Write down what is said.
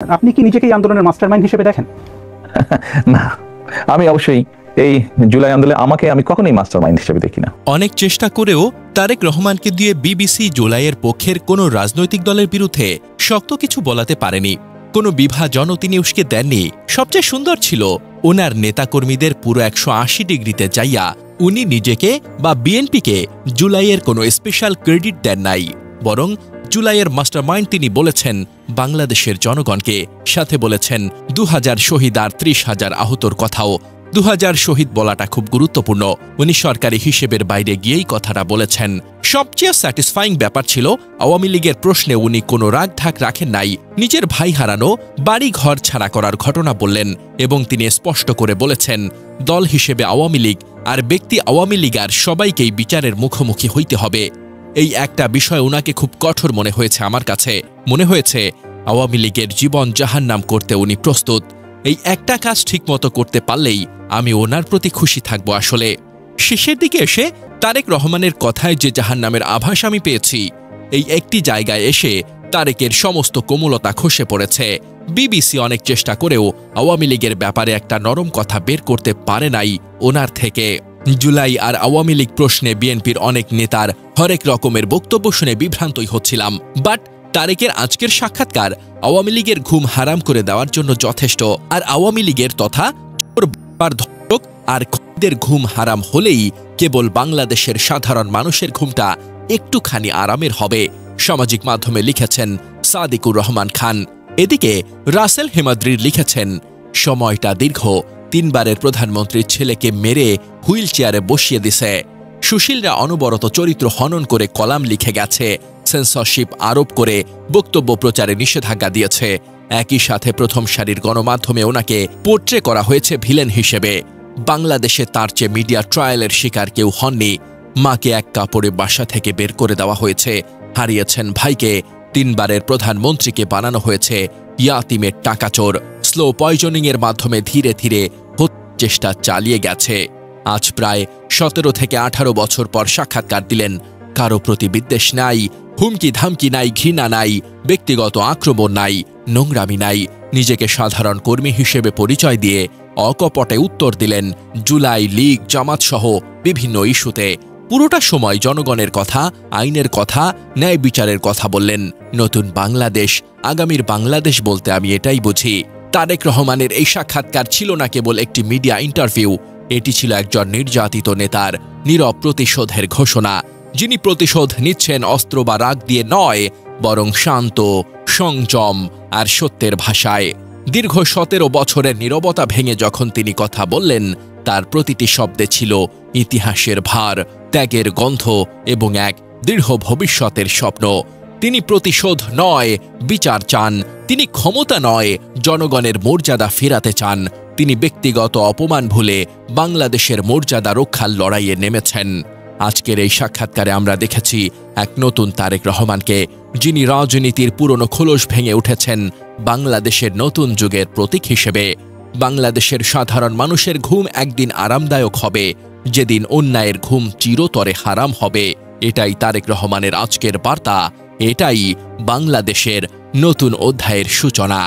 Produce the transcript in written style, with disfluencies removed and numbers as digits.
আপনি কি নিজেকে এই আন্দোলনের মাস্টারমাইন্ড হিসেবে দেখেন? না, আমি অবশ্যই এই জুলাই আন্দোলনে আমি কখনোই মাস্টারমাইন্ড হিসেবে দেখি না। অনেক চেষ্টা করেও তারেক রহমানকে দিয়ে বিবিসি জুলাইয়ের পক্ষের কোনো রাজনৈতিক দলের বিরুদ্ধে শক্ত কিছু বলাতে পারেনি। কোনো বিভাজনও তিনি উস্কে দেননি। সবচেয়ে সুন্দর ছিল ওনার নেতাকর্মীদের পুরো 180 ডিগ্রিতে যাইয়া উনি নিজেকে বা বিএনপিকে জুলাইয়ের কোনো স্পেশাল ক্রেডিট দেন নাই, বরং জুলাইয়ের মাস্টারমাইন্ড তিনি বলেছেন বাংলাদেশের জনগণকে, সাথে বলেছেন 2000 শহীদ আর 30,000 আহতর কথাও। 2000 শহীদ বলাটা খুব গুরুত্বপূর্ণ। উনি সরকারি হিসেবের বাইরে গিয়েই কথাটা বলেছেন। সবচেয়ে স্যাটিসফাইং ব্যাপার ছিল আওয়ামী লীগের প্রশ্নে উনি কোনো রাগ ঢাক রাখেন নাই। নিজের ভাই হারানো, বাড়ি ঘর ছাড়া করার ঘটনা বললেন এবং তিনি স্পষ্ট করে বলেছেন দল হিসেবে আওয়ামী লীগ আর ব্যক্তি আওয়ামী লীগার সবাইকেই বিচারের মুখোমুখি হইতে হবে। এই একটা বিষয় ওনাকে খুব কঠোর মনে হয়েছে। আমার কাছে মনে হয়েছে আওয়ামী লীগের জীবন জাহান্নাম করতে উনি প্রস্তুত। এই একটা কাজ ঠিকমতো করতে পারলেই আমি ওনার প্রতি খুশি থাকব। আসলে শেষের দিকে এসে তারেক রহমানের কথায় যে জাহান্নামের আভাস আমি পেয়েছি, এই একটি জায়গায় এসে তারেকের সমস্ত কোমলতা খসে পড়েছে। বিবিসি অনেক চেষ্টা করেও আওয়ামী লীগের ব্যাপারে একটা নরম কথা বের করতে পারে নাই ওনার থেকে। জুলাই আর আওয়ামী লীগ প্রশ্নে বিএনপির অনেক নেতার হরেক রকমের বক্তব্য শুনে বিভ্রান্তই হচ্ছিলাম, বাট তারেকের আজকের সাক্ষাৎকার আওয়ামী লীগের ঘুম হারাম করে দেওয়ার জন্য যথেষ্ট। আর আওয়ামী লীগের তথা ধর্ষক আর খুনিদের ঘুম হারাম হলেই কেবল বাংলাদেশের সাধারণ মানুষের ঘুমটা একটুখানি আরামের হবে। সামাজিক মাধ্যমে লিখেছেন সাদিকুর রহমান খান। এদিকে রাসেল হেমাদ্রির লিখেছেন সময়টা দীর্ঘ, 3 বারের প্রধানমন্ত্রীর ছেলেকে মেরে হুইল চেয়ারে বসিয়ে দিছে। সুশীলরা অনবরত চরিত্র হনন করে কলাম লিখে গেছে, সেন্সরশিপ আরোপ করে বক্তব্য প্রচারে নিষেধাজ্ঞা দিয়েছে। একই সাথে প্রথম সারির গণমাধ্যমে ওনাকে পোর্ট্রে করা হয়েছে ভিলেন হিসেবে। বাংলাদেশে তার চেয়ে মিডিয়া ট্রায়ালের শিকার কেউ হননি। মাকে এক কাপড়ে বাসা থেকে বের করে দেওয়া হয়েছে, হারিয়েছেন ভাইকে। 3 বারের প্রধানমন্ত্রীকে বানানো হয়েছে ইয়াতিমের টাকাচোর। স্লো পয়জনিংয়ের মাধ্যমে ধীরে ধীরে চেষ্টা চালিয়ে গেছে। আজ প্রায় 17 থেকে 18 বছর পর সাক্ষাৎকার দিলেন। কারো প্রতি বিদ্বেষ নাই, হুমকি ধামকি নাই, ঘৃণা নাই, ব্যক্তিগত আক্রমণ নাই, নোংরামি নাই। নিজেকে সাধারণ কর্মী হিসেবে পরিচয় দিয়ে অকপটে উত্তর দিলেন জুলাই, লীগ, জামাত সহ বিভিন্ন ইস্যুতে। পুরোটা সময় জনগণের কথা, আইনের কথা, ন্যায় বিচারের কথা বললেন। নতুন বাংলাদেশ, আগামীর বাংলাদেশ বলতে আমি এটাই বুঝি। তারেক রহমানের এই সাক্ষাৎকার ছিল না কেবল একটি মিডিয়া ইন্টারভিউ, এটি ছিল একজন নির্যাতিত নেতার নীরব প্রতিশোধের ঘোষণা, যিনি প্রতিশোধ নিচ্ছেন অস্ত্র বা রাগ দিয়ে নয়, বরং শান্ত, সংযম আর সত্যের ভাষায়। দীর্ঘ 17 বছরের নীরবতা ভেঙে যখন তিনি কথা বললেন, তার প্রতিটি শব্দে ছিল ইতিহাসের ভার, ত্যাগের গন্ধ এবং এক দৃঢ় ভবিষ্যতের স্বপ্ন। তিনি প্রতিশোধ নয়, বিচার চান। তিনি ক্ষমতা নয়, জনগণের মর্যাদা ফেরাতে চান। তিনি ব্যক্তিগত অপমান ভুলে বাংলাদেশের মর্যাদা রক্ষার লড়াইয়ে নেমেছেন। আজকের এই সাক্ষাৎকারে আমরা দেখেছি এক নতুন তারেক রহমানকে, যিনি রাজনীতির পুরনো খোলস ভেঙে উঠেছেন বাংলাদেশের নতুন যুগের প্রতীক হিসেবে। বাংলাদেশের সাধারণ মানুষের ঘুম একদিন আরামদায়ক হবে, যেদিন অন্যায়ের ঘুম চিরতরে হারাম হবে। এটাই তারেক রহমানের আজকের বার্তা, এটাই বাংলাদেশের নতুন অধ্যায়ের সূচনা।